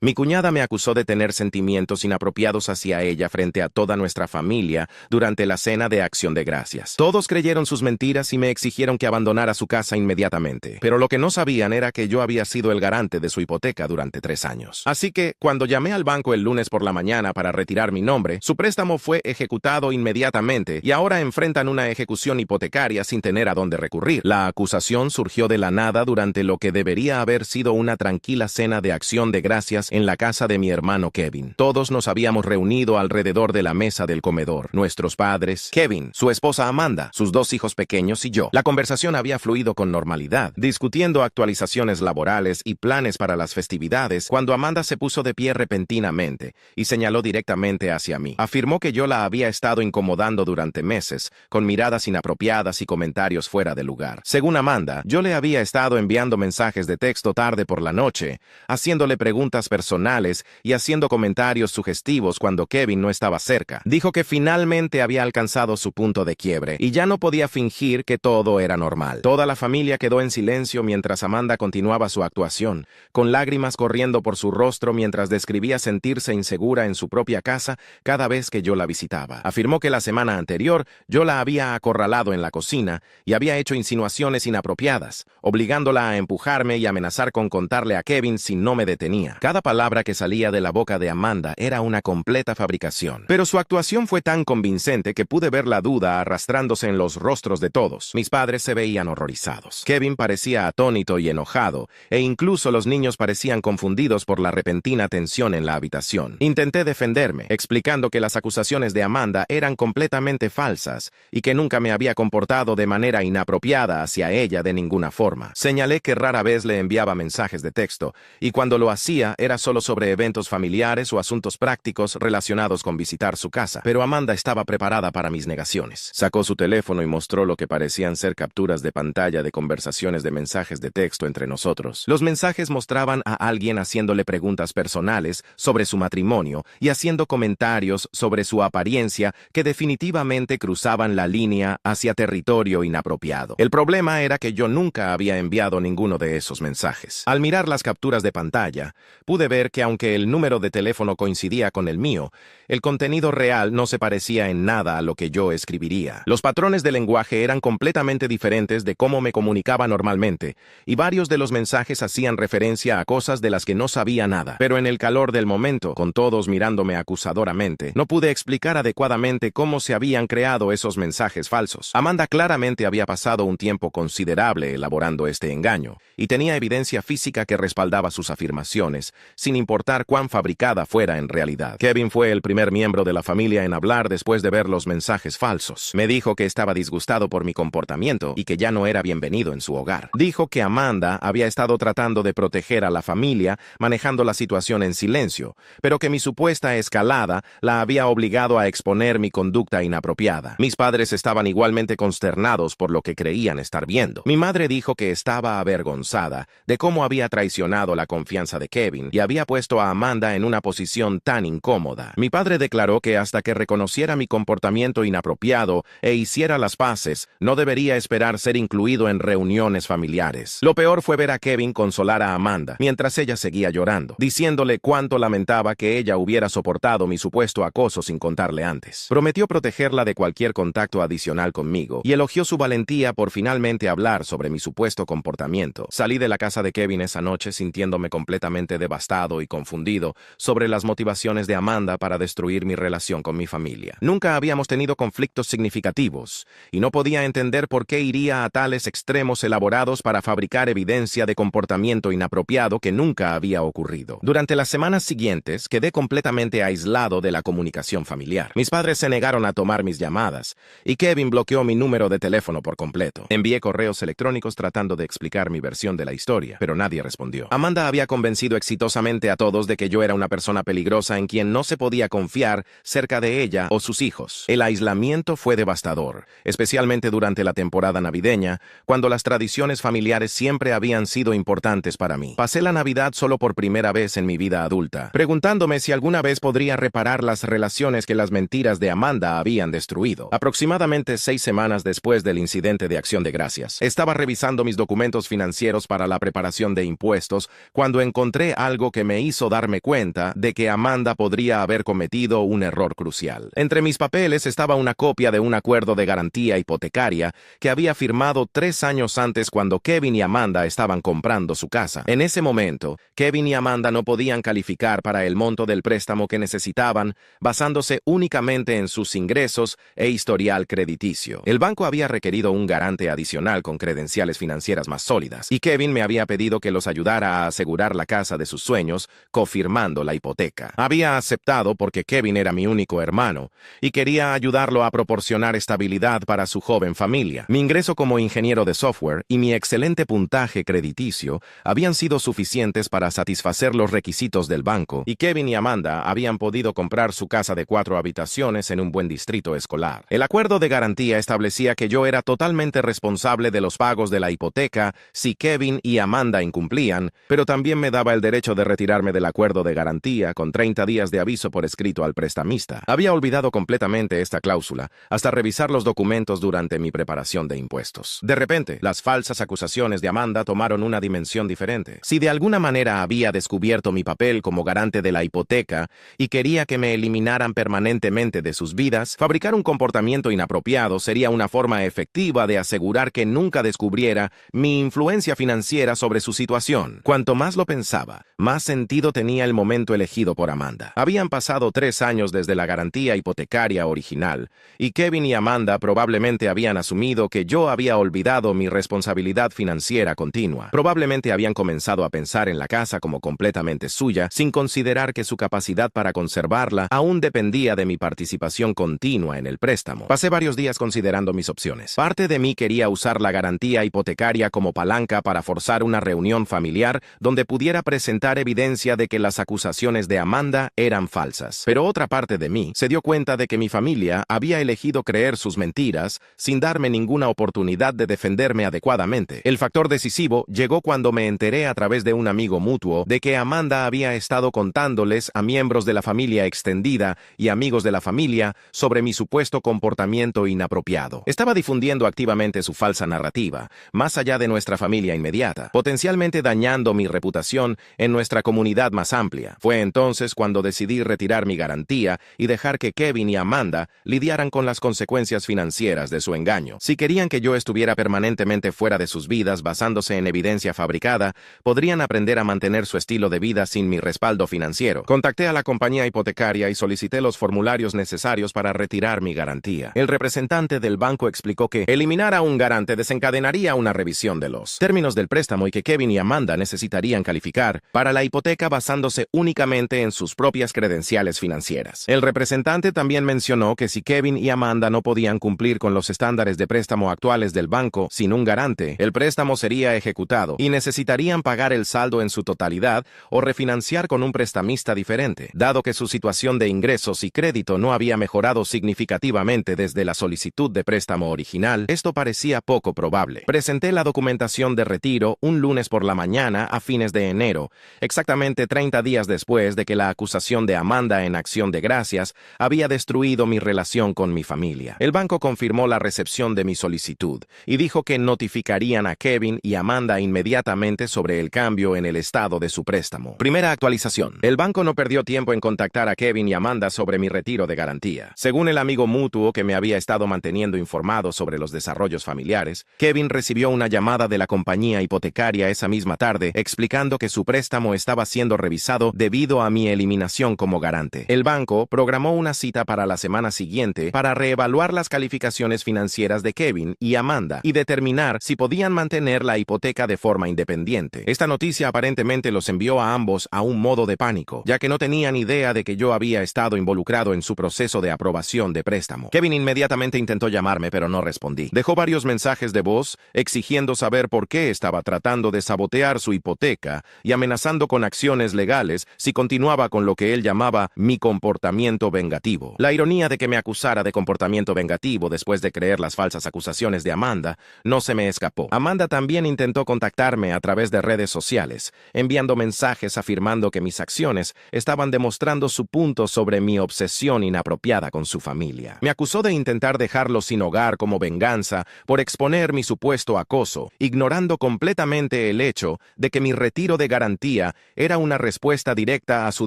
Mi cuñada me acusó de tener sentimientos inapropiados hacia ella frente a toda nuestra familia durante la cena de Acción de Gracias. Todos creyeron sus mentiras y me exigieron que abandonara su casa inmediatamente. Pero lo que no sabían era que yo había sido el garante de su hipoteca durante 3 años. Así que, cuando llamé al banco el lunes por la mañana para retirar mi nombre, su préstamo fue ejecutado inmediatamente y ahora enfrentan una ejecución hipotecaria sin tener a dónde recurrir. La acusación surgió de la nada durante lo que debería haber sido una tranquila cena de Acción de Gracias en la casa de mi hermano Kevin. Todos nos habíamos reunido alrededor de la mesa del comedor. Nuestros padres, Kevin, su esposa Amanda, sus 2 hijos pequeños y yo. La conversación había fluido con normalidad, discutiendo actualizaciones laborales y planes para las festividades, cuando Amanda se puso de pie repentinamente y señaló directamente hacia mí. Afirmó que yo la había estado incomodando durante meses, con miradas inapropiadas y comentarios fuera de lugar. Según Amanda, yo le había estado enviando mensajes de texto tarde por la noche, haciéndole preguntas personales y haciendo comentarios sugestivos cuando Kevin no estaba cerca. Dijo que finalmente había alcanzado su punto de quiebre y ya no podía fingir que todo era normal. Toda la familia quedó en silencio mientras Amanda continuaba su actuación, con lágrimas corriendo por su rostro mientras describía sentirse insegura en su propia casa cada vez que yo la visitaba. Afirmó que la semana anterior yo la había acorralado en la cocina y había hecho insinuaciones inapropiadas, obligándola a empujarme y amenazar con contarle a Kevin si no me detenía. Cada palabra que salía de la boca de Amanda era una completa fabricación. Pero su actuación fue tan convincente que pude ver la duda arrastrándose en los rostros de todos. Mis padres se veían horrorizados. Kevin parecía atónito y enojado, e incluso los niños parecían confundidos por la repentina tensión en la habitación. Intenté defenderme, explicando que las acusaciones de Amanda eran completamente falsas y que nunca me había comportado de manera inapropiada hacia ella de ninguna forma. Señalé que rara vez le enviaba mensajes de texto, y cuando lo hacía era solo sobre eventos familiares o asuntos prácticos relacionados con visitar su casa. Pero Amanda estaba preparada para mis negaciones. Sacó su teléfono y mostró lo que parecían ser capturas de pantalla de conversaciones de mensajes de texto entre nosotros. Los mensajes mostraban a alguien haciéndole preguntas personales sobre su matrimonio y haciendo comentarios sobre su apariencia que definitivamente cruzaban la línea hacia territorio inapropiado. El problema era que yo nunca había enviado ninguno de esos mensajes. Al mirar las capturas de pantalla, pude ver que aunque el número de teléfono coincidía con el mío, el contenido real no se parecía en nada a lo que yo escribiría. Los patrones de lenguaje eran completamente diferentes de cómo me comunicaba normalmente, y varios de los mensajes hacían referencia a cosas de las que no sabía nada. Pero en el calor del momento, con todos mirándome acusadoramente, no pude explicar adecuadamente cómo se habían creado esos mensajes falsos. Amanda claramente había pasado un tiempo considerable elaborando este engaño, y tenía evidencia física que respaldaba sus afirmaciones, sin importar cuán fabricada fuera en realidad. Kevin fue el primer miembro de la familia en hablar después de ver los mensajes falsos. Me dijo que estaba disgustado por mi comportamiento y que ya no era bienvenido en su hogar. Dijo que Amanda había estado tratando de proteger a la familia, manejando la situación en silencio, pero que mi supuesta escalada la había obligado a exponer mi conducta inapropiada. Mis padres estaban igualmente consternados por lo que creían estar viendo. Mi madre dijo que estaba avergonzada de cómo había traicionado la confianza de Kevin y había puesto a Amanda en una posición tan incómoda. Mi padre declaró que hasta que reconociera mi comportamiento inapropiado e hiciera las paces, no debería esperar ser incluido en reuniones familiares. Lo peor fue ver a Kevin consolar a Amanda, mientras ella seguía llorando, diciéndole cuánto lamentaba que ella hubiera soportado mi supuesto acoso sin contarle antes. Prometió protegerla de cualquier contacto adicional conmigo y elogió su valentía por finalmente hablar sobre mi supuesto comportamiento. Salí de la casa de Kevin esa noche sintiéndome completamente devastado y confundido sobre las motivaciones de Amanda para destruir mi relación con mi familia. Nunca habíamos tenido conflictos significativos, y no podía entender por qué iría a tales extremos elaborados para fabricar evidencia de comportamiento inapropiado que nunca había ocurrido. Durante las semanas siguientes, quedé completamente aislado de la comunicación familiar. Mis padres se negaron a tomar mis llamadas, y Kevin bloqueó mi número de teléfono por completo. Envié correos electrónicos tratando de explicar mi versión de la historia, pero nadie respondió. Amanda había convencido exitosamente a todos de que yo era una persona peligrosa en quien no se podía confiar cerca de ella o sus hijos. El aislamiento fue devastador, especialmente durante la temporada navideña, cuando las tradiciones familiares siempre habían sido importantes para mí. Pasé la Navidad solo por primera vez en mi vida adulta, preguntándome si alguna vez podría reparar las relaciones que las mentiras de Amanda habían destruido. Aproximadamente 6 semanas después del incidente de Acción de Gracias, estaba revisando mis documentos financieros para la preparación de impuestos cuando encontré algo algo que me hizo darme cuenta de que Amanda podría haber cometido un error crucial. Entre mis papeles estaba una copia de un acuerdo de garantía hipotecaria que había firmado 3 años antes cuando Kevin y Amanda estaban comprando su casa. En ese momento, Kevin y Amanda no podían calificar para el monto del préstamo que necesitaban, basándose únicamente en sus ingresos e historial crediticio. El banco había requerido un garante adicional con credenciales financieras más sólidas, y Kevin me había pedido que los ayudara a asegurar la casa de sus sueños, cofirmando la hipoteca. Había aceptado porque Kevin era mi único hermano, y quería ayudarlo a proporcionar estabilidad para su joven familia. Mi ingreso como ingeniero de software y mi excelente puntaje crediticio habían sido suficientes para satisfacer los requisitos del banco, y Kevin y Amanda habían podido comprar su casa de 4 habitaciones en un buen distrito escolar. El acuerdo de garantía establecía que yo era totalmente responsable de los pagos de la hipoteca si Kevin y Amanda incumplían, pero también me daba el derecho de retirarme del acuerdo de garantía con 30 días de aviso por escrito al prestamista. Había olvidado completamente esta cláusula hasta revisar los documentos durante mi preparación de impuestos. De repente, las falsas acusaciones de Amanda tomaron una dimensión diferente. Si de alguna manera había descubierto mi papel como garante de la hipoteca y quería que me eliminaran permanentemente de sus vidas, fabricar un comportamiento inapropiado sería una forma efectiva de asegurar que nunca descubriera mi influencia financiera sobre su situación. Cuanto más lo pensaba, más sentido tenía el momento elegido por Amanda. Habían pasado 3 años desde la garantía hipotecaria original, y Kevin y Amanda probablemente habían asumido que yo había olvidado mi responsabilidad financiera continua. Probablemente habían comenzado a pensar en la casa como completamente suya, sin considerar que su capacidad para conservarla aún dependía de mi participación continua en el préstamo. Pasé varios días considerando mis opciones. Parte de mí quería usar la garantía hipotecaria como palanca para forzar una reunión familiar donde pudiera presentar evidencia de que las acusaciones de Amanda eran falsas. Pero otra parte de mí se dio cuenta de que mi familia había elegido creer sus mentiras sin darme ninguna oportunidad de defenderme adecuadamente. El factor decisivo llegó cuando me enteré a través de un amigo mutuo de que Amanda había estado contándoles a miembros de la familia extendida y amigos de la familia sobre mi supuesto comportamiento inapropiado. Estaba difundiendo activamente su falsa narrativa, más allá de nuestra familia inmediata, potencialmente dañando mi reputación en nuestra comunidad más amplia. Fue entonces cuando decidí retirar mi garantía y dejar que Kevin y Amanda lidiaran con las consecuencias financieras de su engaño. Si querían que yo estuviera permanentemente fuera de sus vidas basándose en evidencia fabricada, podrían aprender a mantener su estilo de vida sin mi respaldo financiero. Contacté a la compañía hipotecaria y solicité los formularios necesarios para retirar mi garantía. El representante del banco explicó que eliminar a un garante desencadenaría una revisión de los términos del préstamo y que Kevin y Amanda necesitarían calificar para la hipoteca basándose únicamente en sus propias credenciales financieras. El representante también mencionó que si Kevin y Amanda no podían cumplir con los estándares de préstamo actuales del banco sin un garante, el préstamo sería ejecutado y necesitarían pagar el saldo en su totalidad o refinanciar con un prestamista diferente. Dado que su situación de ingresos y crédito no había mejorado significativamente desde la solicitud de préstamo original, esto parecía poco probable. Presenté la documentación de retiro un lunes por la mañana a fines de enero, exactamente 30 días después de que la acusación de Amanda en acción de gracias había destruido mi relación con mi familia. El banco confirmó la recepción de mi solicitud y dijo que notificarían a Kevin y Amanda inmediatamente sobre el cambio en el estado de su préstamo. Primera actualización. El banco no perdió tiempo en contactar a Kevin y Amanda sobre mi retiro de garantía. Según el amigo mutuo que me había estado manteniendo informado sobre los desarrollos familiares, Kevin recibió una llamada de la compañía hipotecaria esa misma tarde explicando que su préstamo estaba siendo revisado debido a mi eliminación como garante. El banco programó una cita para la semana siguiente para reevaluar las calificaciones financieras de Kevin y Amanda y determinar si podían mantener la hipoteca de forma independiente. Esta noticia aparentemente los envió a ambos a un modo de pánico, ya que no tenían idea de que yo había estado involucrado en su proceso de aprobación de préstamo. Kevin inmediatamente intentó llamarme, pero no respondí. Dejó varios mensajes de voz exigiendo saber por qué estaba tratando de sabotear su hipoteca y amenazando con acciones legales si continuaba con lo que él llamaba mi comportamiento vengativo. La ironía de que me acusara de comportamiento vengativo después de creer las falsas acusaciones de Amanda no se me escapó. Amanda también intentó contactarme a través de redes sociales, enviando mensajes afirmando que mis acciones estaban demostrando su punto sobre mi obsesión inapropiada con su familia. Me acusó de intentar dejarlo sin hogar como venganza por exponer mi supuesto acoso, ignorando completamente el hecho de que mi retiro de garantía era una respuesta directa a su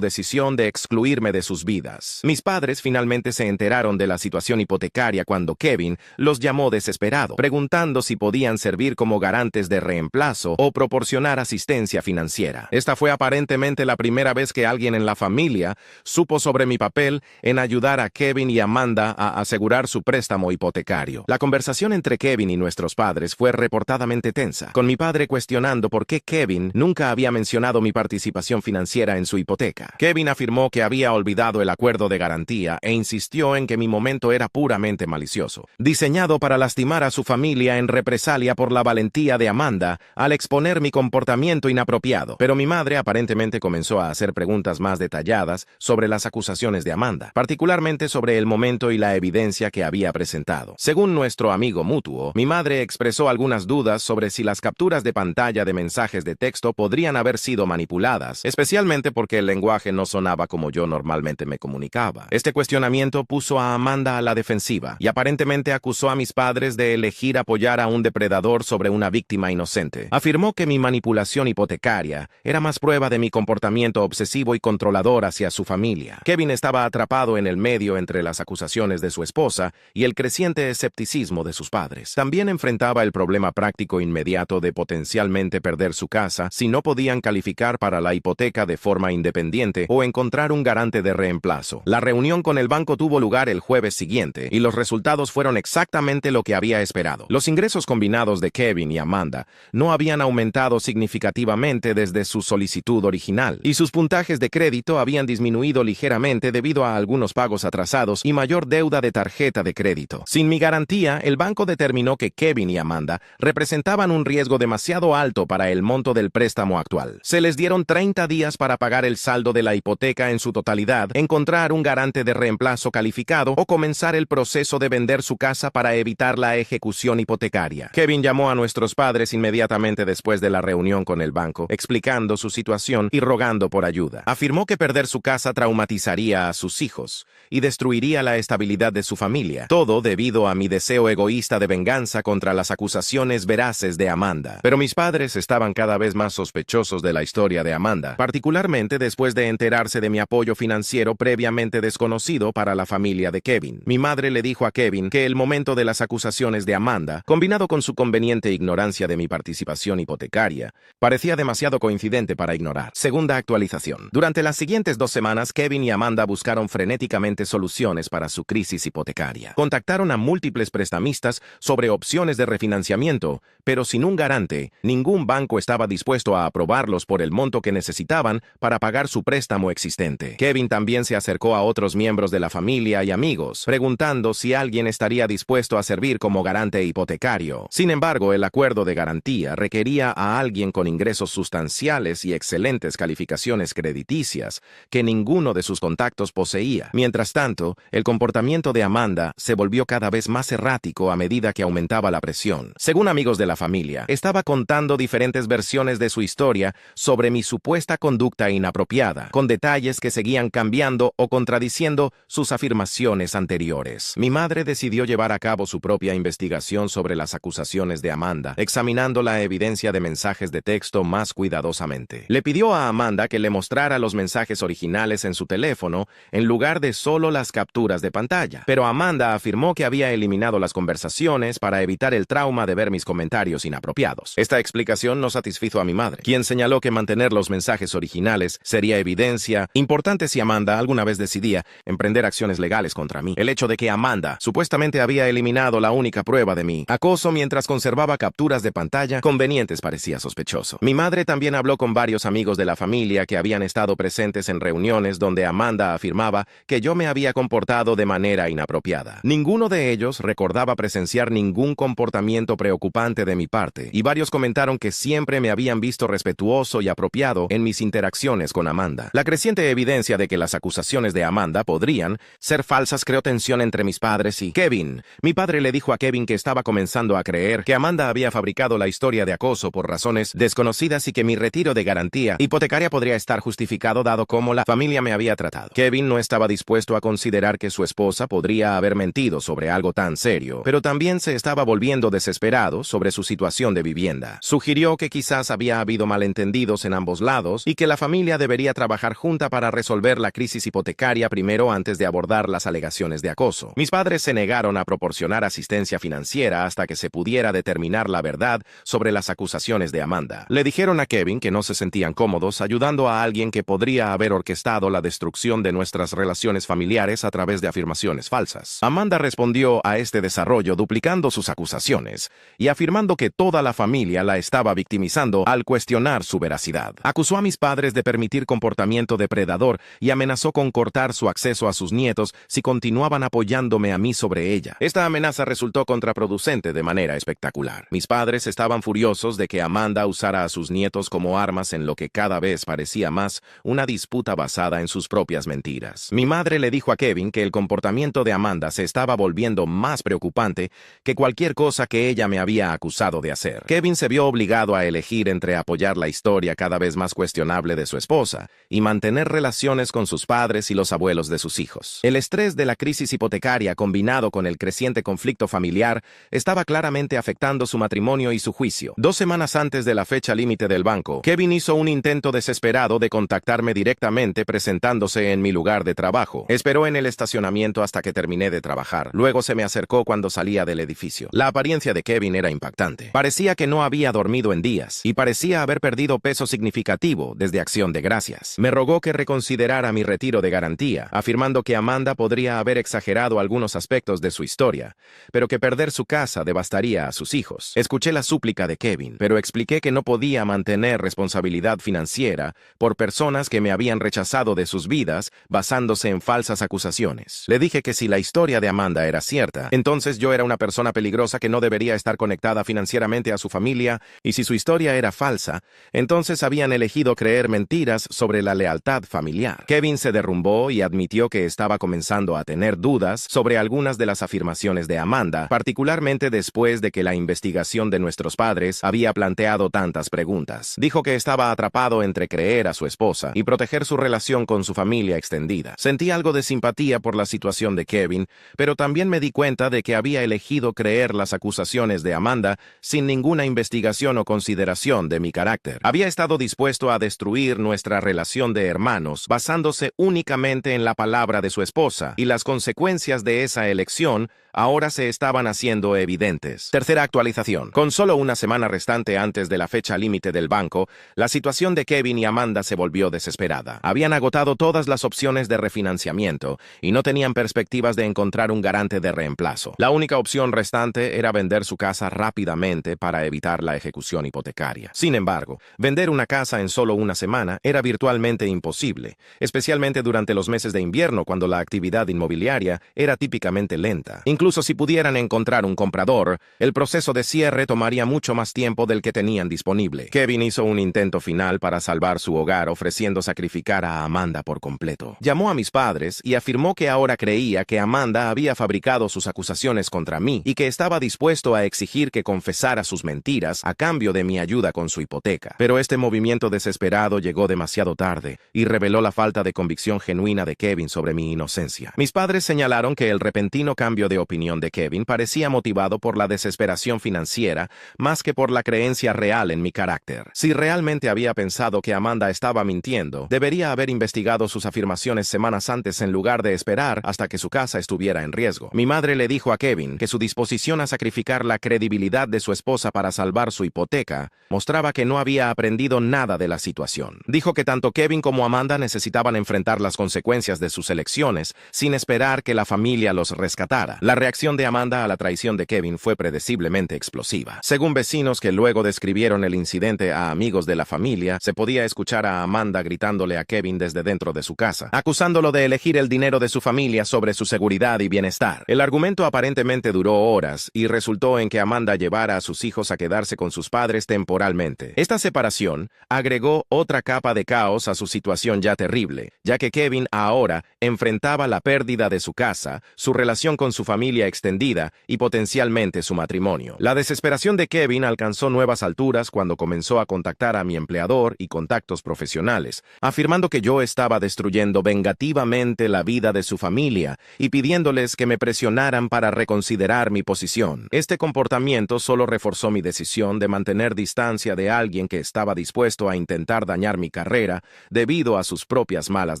decisión de excluirme de sus vidas. Mis padres finalmente se enteraron de la situación hipotecaria cuando Kevin los llamó desesperado, preguntando si podían servir como garantes de reemplazo o proporcionar asistencia financiera. Esta fue aparentemente la primera vez que alguien en la familia supo sobre mi papel en ayudar a Kevin y Amanda a asegurar su préstamo hipotecario. La conversación entre Kevin y nuestros padres fue reportadamente tensa, con mi padre cuestionando por qué Kevin nunca había mencionado mi participación financiera en su hipoteca. Kevin afirmó que había olvidado el acuerdo de garantía e insistió en que mi momento era puramente malicioso, diseñado para lastimar a su familia en represalia por la valentía de Amanda al exponer mi comportamiento inapropiado. Pero mi madre aparentemente comenzó a hacer preguntas más detalladas sobre las acusaciones de Amanda, particularmente sobre el momento y la evidencia que había presentado. Según nuestro amigo mutuo, mi madre expresó algunas dudas sobre si las capturas de pantalla de mensajes de texto podrían haber sido manipuladas, especialmente porque el lenguaje no sonaba como yo normalmente me comunicaba. Este cuestionamiento puso a Amanda a la defensiva y aparentemente acusó a mis padres de elegir apoyar a un depredador sobre una víctima inocente. Afirmó que mi manipulación hipotecaria era más prueba de mi comportamiento obsesivo y controlador hacia su familia. Kevin estaba atrapado en el medio entre las acusaciones de su esposa y el creciente escepticismo de sus padres. También enfrentaba el problema práctico inmediato de potencialmente perder su casa si no podían calificar para la hipoteca de forma independiente o encontrar un garante de reemplazo. La reunión con el banco tuvo lugar el jueves siguiente y los resultados fueron exactamente lo que había esperado. Los ingresos combinados de Kevin y Amanda no habían aumentado significativamente desde su solicitud original, y sus puntajes de crédito habían disminuido ligeramente debido a algunos pagos atrasados y mayor deuda de tarjeta de crédito. Sin mi garantía, el banco determinó que Kevin y Amanda representaban un riesgo demasiado alto para el monto del préstamo actual. Se les dieron 30 días para pagar el saldo de la hipoteca en su totalidad, encontrar un garante de reemplazo calificado o comenzar el proceso de vender su casa para evitar la ejecución hipotecaria. Kevin llamó a nuestros padres inmediatamente después de la reunión con el banco, explicando su situación y rogando por ayuda. Afirmó que perder su casa traumatizaría a sus hijos y destruiría la estabilidad de su familia, todo debido a mi deseo egoísta de venganza contra las acusaciones veraces de Amanda. Pero mis padres estaban cada vez más sospechosos de la historia de Amanda, particularmente después de enterarse de mi apoyo financiero previamente desconocido para la familia de Kevin. Mi madre le dijo a Kevin que el momento de las acusaciones de Amanda, combinado con su conveniente ignorancia de mi participación hipotecaria, parecía demasiado coincidente para ignorar. Segunda actualización. Durante las siguientes 2 semanas, Kevin y Amanda buscaron frenéticamente soluciones para su crisis hipotecaria. Contactaron a múltiples prestamistas sobre opciones de refinanciamiento, pero sin un garante, ningún banco estaba dispuesto a aprobarlos por el monto que necesitaban para pagar su préstamo existente. Kevin también se acercó a otros miembros de la familia y amigos, preguntando si alguien estaría dispuesto a servir como garante hipotecario. Sin embargo, el acuerdo de garantía requería a alguien con ingresos sustanciales y excelentes calificaciones crediticias que ninguno de sus contactos poseía. Mientras tanto, el comportamiento de Amanda se volvió cada vez más errático a medida que aumentaba la presión. Según amigos de la familia, estaba contando diferentes versiones de su historia sobre mi supuesta conducta inapropiada, con detalles que seguían cambiando o contradiciendo sus afirmaciones anteriores. Mi madre decidió llevar a cabo su propia investigación sobre las acusaciones de Amanda, examinando la evidencia de mensajes de texto más cuidadosamente. Le pidió a Amanda que le mostrara los mensajes originales en su teléfono en lugar de solo las capturas de pantalla, pero Amanda afirmó que había eliminado las conversaciones para evitar el trauma de ver mis comentarios inapropiados. Esta explicación no satisfizo a mi madre, quien señaló que mantener los mensajes originales sería evidencia importante si Amanda alguna vez decidía emprender acciones legales contra mí. El hecho de que Amanda supuestamente había eliminado la única prueba de mi acoso mientras conservaba capturas de pantalla convenientes parecía sospechoso. Mi madre también habló con varios amigos de la familia que habían estado presentes en reuniones donde Amanda afirmaba que yo me había comportado de manera inapropiada. Ninguno de ellos recordaba presenciar ningún comportamiento preocupante de mi parte, y varios comentaron que siempre me habían visto respetuoso y apropiado en mis interacciones con Amanda. La creciente evidencia de que las acusaciones de Amanda podrían ser falsas creó tensión entre mis padres y Kevin. Mi padre le dijo a Kevin que estaba comenzando a creer que Amanda había fabricado la historia de acoso por razones desconocidas y que mi retiro de garantía hipotecaria podría estar justificado dado cómo la familia me había tratado. Kevin no estaba dispuesto a considerar que su esposa podría haber mentido sobre algo tan serio, pero también se estaba volviendo desesperado sobre su situación de vivienda. Sugirió que quizás había habido malentendidos en ambos ambos lados y que la familia debería trabajar junta para resolver la crisis hipotecaria primero antes de abordar las alegaciones de acoso. Mis padres se negaron a proporcionar asistencia financiera hasta que se pudiera determinar la verdad sobre las acusaciones de Amanda. Le dijeron a Kevin que no se sentían cómodos ayudando a alguien que podría haber orquestado la destrucción de nuestras relaciones familiares a través de afirmaciones falsas. Amanda respondió a este desarrollo duplicando sus acusaciones y afirmando que toda la familia la estaba victimizando al cuestionar su veracidad. Acusó a mis padres de permitir comportamiento depredador y amenazó con cortar su acceso a sus nietos si continuaban apoyándome a mí sobre ella. Esta amenaza resultó contraproducente de manera espectacular. Mis padres estaban furiosos de que Amanda usara a sus nietos como armas en lo que cada vez parecía más una disputa basada en sus propias mentiras. Mi madre le dijo a Kevin que el comportamiento de Amanda se estaba volviendo más preocupante que cualquier cosa que ella me había acusado de hacer. Kevin se vio obligado a elegir entre apoyar la historia cada vez más cuestionable de su esposa y mantener relaciones con sus padres y los abuelos de sus hijos. El estrés de la crisis hipotecaria combinado con el creciente conflicto familiar estaba claramente afectando su matrimonio y su juicio. 2 semanas antes de la fecha límite del banco, Kevin hizo un intento desesperado de contactarme directamente presentándose en mi lugar de trabajo. Esperó en el estacionamiento hasta que terminé de trabajar. Luego se me acercó cuando salía del edificio. La apariencia de Kevin era impactante. Parecía que no había dormido en días y parecía haber perdido peso significativo desde Acción de Gracias. Me rogó que reconsiderara mi retiro de garantía, afirmando que Amanda podría haber exagerado algunos aspectos de su historia, pero que perder su casa devastaría a sus hijos. Escuché la súplica de Kevin, pero expliqué que no podía mantener responsabilidad financiera por personas que me habían rechazado de sus vidas basándose en falsas acusaciones. Le dije que si la historia de Amanda era cierta, entonces yo era una persona peligrosa que no debería estar conectada financieramente a su familia, y si su historia era falsa, entonces habían elegido creer mentiras sobre la lealtad familiar. Kevin se derrumbó y admitió que estaba comenzando a tener dudas sobre algunas de las afirmaciones de Amanda, particularmente después de que la investigación de nuestros padres había planteado tantas preguntas. Dijo que estaba atrapado entre creer a su esposa y proteger su relación con su familia extendida. Sentí algo de simpatía por la situación de Kevin, pero también me di cuenta de que había elegido creer las acusaciones de Amanda sin ninguna investigación o consideración de mi carácter. Había estado dispuesto a destruir nuestra relación de hermanos basándose únicamente en la palabra de su esposa, y las consecuencias de esa elección ahora se estaban haciendo evidentes. Tercera actualización. Con solo una semana restante antes de la fecha límite del banco, la situación de Kevin y Amanda se volvió desesperada. Habían agotado todas las opciones de refinanciamiento y no tenían perspectivas de encontrar un garante de reemplazo. La única opción restante era vender su casa rápidamente para evitar la ejecución hipotecaria. Sin embargo, vender una casa en solo una semana era virtualmente imposible, especialmente durante los meses de invierno cuando la actividad inmobiliaria era típicamente lenta. Incluso si pudieran encontrar un comprador, el proceso de cierre tomaría mucho más tiempo del que tenían disponible. Kevin hizo un intento final para salvar su hogar ofreciendo sacrificar a Amanda por completo. Llamó a mis padres y afirmó que ahora creía que Amanda había fabricado sus acusaciones contra mí y que estaba dispuesto a exigir que confesara sus mentiras a cambio de mi ayuda con su hipoteca. Pero este movimiento desesperado llegó demasiado tarde y reveló la falta de convicción genuina de Kevin sobre mi inocencia. Mis padres señalaron que el repentino cambio de opinión de Kevin parecía motivado por la desesperación financiera más que por la creencia real en mi carácter. Si realmente había pensado que Amanda estaba mintiendo, debería haber investigado sus afirmaciones semanas antes en lugar de esperar hasta que su casa estuviera en riesgo. Mi madre le dijo a Kevin que su disposición a sacrificar la credibilidad de su esposa para salvar su hipoteca mostraba que no había aprendido nada de la situación. Dijo que tanto Kevin como Amanda necesitaban enfrentar las consecuencias de sus elecciones sin esperar que la familia los rescatara. La reacción de Amanda a la traición de Kevin fue predeciblemente explosiva. Según vecinos que luego describieron el incidente a amigos de la familia, se podía escuchar a Amanda gritándole a Kevin desde dentro de su casa, acusándolo de elegir el dinero de su familia sobre su seguridad y bienestar. El argumento aparentemente duró horas y resultó en que Amanda llevara a sus hijos a quedarse con sus padres temporalmente. Esta separación agregó otra capa de caos a su situación ya terrible, ya que Kevin ahora enfrentaba la pérdida de su casa, su relación con su familia extendida y potencialmente su matrimonio. La desesperación de Kevin alcanzó nuevas alturas cuando comenzó a contactar a mi empleador y contactos profesionales, afirmando que yo estaba destruyendo vengativamente la vida de su familia y pidiéndoles que me presionaran para reconsiderar mi posición. Este comportamiento solo reforzó mi decisión de mantener distancia de alguien que estaba dispuesto dispuesto a intentar dañar mi carrera debido a sus propias malas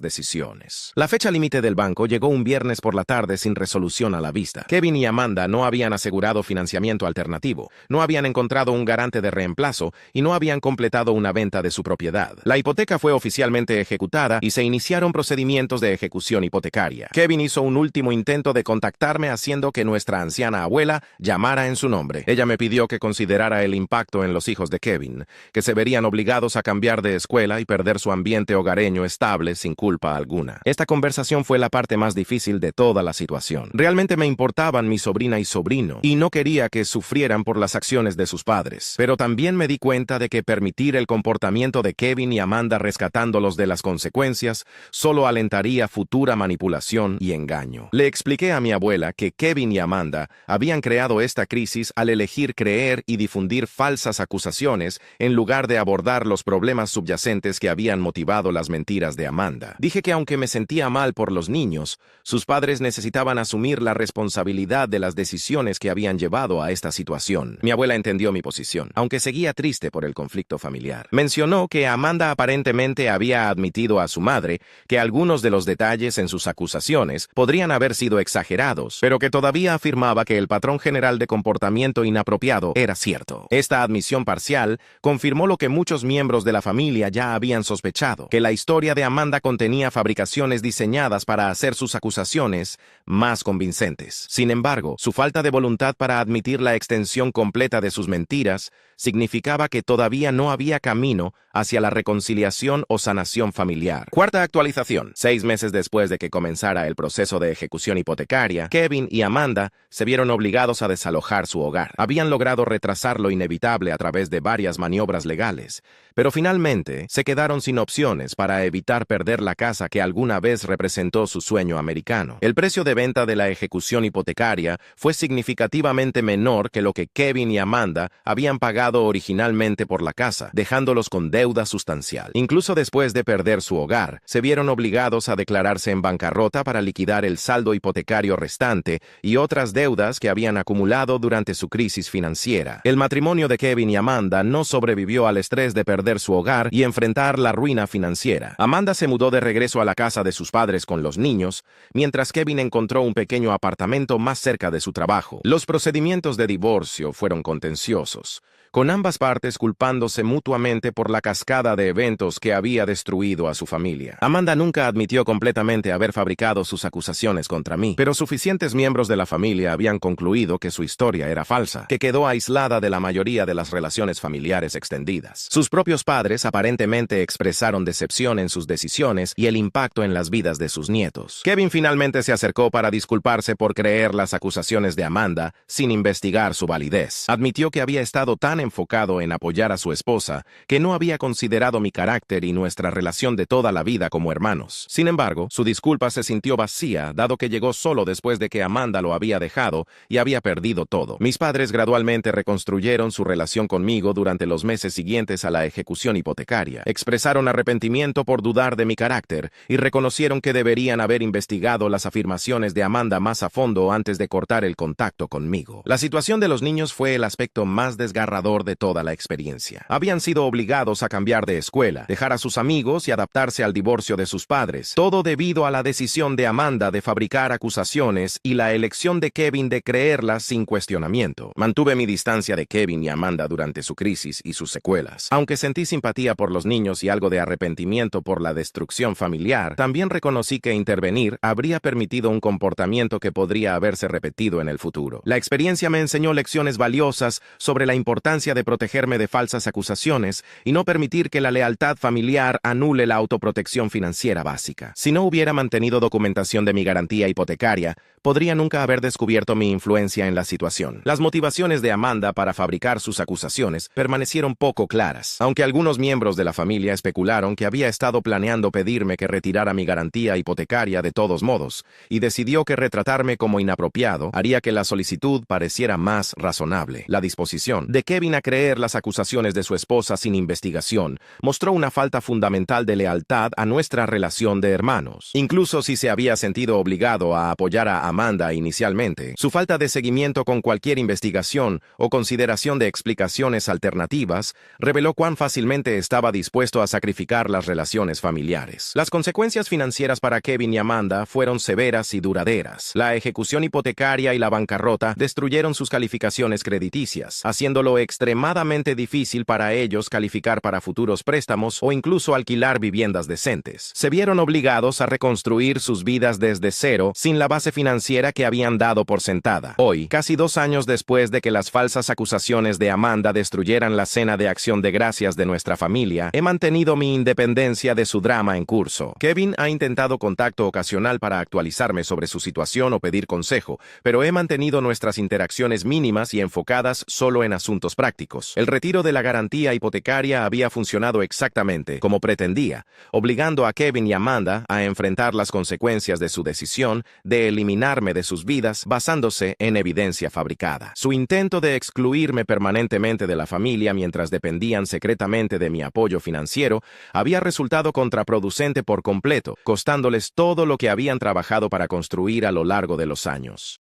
decisiones. La fecha límite del banco llegó un viernes por la tarde sin resolución a la vista. Kevin y Amanda no habían asegurado financiamiento alternativo, no habían encontrado un garante de reemplazo y no habían completado una venta de su propiedad. La hipoteca fue oficialmente ejecutada y se iniciaron procedimientos de ejecución hipotecaria. Kevin hizo un último intento de contactarme haciendo que nuestra anciana abuela llamara en su nombre. Ella me pidió que considerara el impacto en los hijos de Kevin, que se verían obligados a cambiar de escuela y perder su ambiente hogareño estable sin culpa alguna. Esta conversación fue la parte más difícil de toda la situación. Realmente me importaban mi sobrina y sobrino, y no quería que sufrieran por las acciones de sus padres. Pero también me di cuenta de que permitir el comportamiento de Kevin y Amanda rescatándolos de las consecuencias solo alentaría futura manipulación y engaño. Le expliqué a mi abuela que Kevin y Amanda habían creado esta crisis al elegir creer y difundir falsas acusaciones en lugar de abordar los problemas subyacentes que habían motivado las mentiras de Amanda. Dije que aunque me sentía mal por los niños, sus padres necesitaban asumir la responsabilidad de las decisiones que habían llevado a esta situación. Mi abuela entendió mi posición, aunque seguía triste por el conflicto familiar. Mencionó que Amanda aparentemente había admitido a su madre que algunos de los detalles en sus acusaciones podrían haber sido exagerados, pero que todavía afirmaba que el patrón general de comportamiento inapropiado era cierto. Esta admisión parcial confirmó lo que muchos miembros de la familia ya habían sospechado, que la historia de Amanda contenía fabricaciones diseñadas para hacer sus acusaciones más convincentes. Sin embargo, su falta de voluntad para admitir la extensión completa de sus mentiras significaba que todavía no había camino hacia la reconciliación o sanación familiar. Cuarta actualización. 6 meses después de que comenzara el proceso de ejecución hipotecaria, Kevin y Amanda se vieron obligados a desalojar su hogar. Habían logrado retrasar lo inevitable a través de varias maniobras legales, pero finalmente se quedaron sin opciones para evitar perder la casa que alguna vez representó su sueño americano. El precio de venta de la ejecución hipotecaria fue significativamente menor que lo que Kevin y Amanda habían pagado originalmente por la casa, dejándolos con deuda sustancial. Incluso después de perder su hogar, se vieron obligados a declararse en bancarrota para liquidar el saldo hipotecario restante y otras deudas que habían acumulado durante su crisis financiera. El matrimonio de Kevin y Amanda no sobrevivió al estrés de perder su hogar y enfrentar la ruina financiera. Amanda se mudó de regreso a la casa de sus padres con los niños, mientras Kevin encontró un pequeño apartamento más cerca de su trabajo. Los procedimientos de divorcio fueron contenciosos, con ambas partes culpándose mutuamente por la cascada de eventos que había destruido a su familia. Amanda nunca admitió completamente haber fabricado sus acusaciones contra mí, pero suficientes miembros de la familia habían concluido que su historia era falsa, que quedó aislada de la mayoría de las relaciones familiares extendidas. Sus propios padres aparentemente expresaron decepción en sus decisiones y el impacto en las vidas de sus nietos. Kevin finalmente se acercó para disculparse por creer las acusaciones de Amanda sin investigar su validez. Admitió que había estado tan enfocado en apoyar a su esposa que no había considerado mi carácter y nuestra relación de toda la vida como hermanos. Sin embargo, su disculpa se sintió vacía, dado que llegó solo después de que Amanda lo había dejado y había perdido todo. Mis padres gradualmente reconstruyeron su relación conmigo durante los meses siguientes a la ejecución hipotecaria. Expresaron arrepentimiento por dudar de mi carácter y reconocieron que deberían haber investigado las afirmaciones de Amanda más a fondo antes de cortar el contacto conmigo. La situación de los niños fue el aspecto más desgarrador de toda la experiencia. Habían sido obligados a cambiar de escuela, dejar a sus amigos y adaptarse al divorcio de sus padres, todo debido a la decisión de Amanda de fabricar acusaciones y la elección de Kevin de creerlas sin cuestionamiento. Mantuve mi distancia de Kevin y Amanda durante su crisis y sus secuelas. Aunque sentí simpatía por los niños y algo de arrepentimiento por la destrucción familiar, también reconocí que intervenir habría permitido un comportamiento que podría haberse repetido en el futuro. La experiencia me enseñó lecciones valiosas sobre la importancia de protegerme de falsas acusaciones y no permitir que la lealtad familiar anule la autoprotección financiera básica. Si no hubiera mantenido documentación de mi garantía hipotecaria, podría nunca haber descubierto mi influencia en la situación. Las motivaciones de Amanda para fabricar sus acusaciones permanecieron poco claras, aunque algunos miembros de la familia especularon que había estado planeando pedirme que retirara mi garantía hipotecaria de todos modos, y decidió que retratarme como inapropiado haría que la solicitud pareciera más razonable. La disposición de Kevin a creer las acusaciones de su esposa sin investigación mostró una falta fundamental de lealtad a nuestra relación de hermanos. Incluso si se había sentido obligado a apoyar a Amanda inicialmente, su falta de seguimiento con cualquier investigación o consideración de explicaciones alternativas reveló cuán fácilmente estaba dispuesto a sacrificar las relaciones familiares. Las consecuencias financieras para Kevin y Amanda fueron severas y duraderas. La ejecución hipotecaria y la bancarrota destruyeron sus calificaciones crediticias, haciéndolo extremadamente difícil para ellos calificar para futuros préstamos o incluso alquilar viviendas decentes. Se vieron obligados a reconstruir sus vidas desde cero sin la base financiera que habían dado por sentada. Hoy, casi 2 años después de que las falsas acusaciones de Amanda destruyeran la cena de acción de gracias de nuestra familia, he mantenido mi independencia de su drama en curso. Kevin ha intentado contacto ocasional para actualizarme sobre su situación o pedir consejo, pero he mantenido nuestras interacciones mínimas y enfocadas solo en asuntos prácticos. El retiro de la garantía hipotecaria había funcionado exactamente como pretendía, obligando a Kevin y Amanda a enfrentar las consecuencias de su decisión de eliminarme de sus vidas basándose en evidencia fabricada. Su intento de excluirme permanentemente de la familia mientras dependían secretamente de mi apoyo financiero había resultado contraproducente por completo, costándoles todo lo que habían trabajado para construir a lo largo de los años.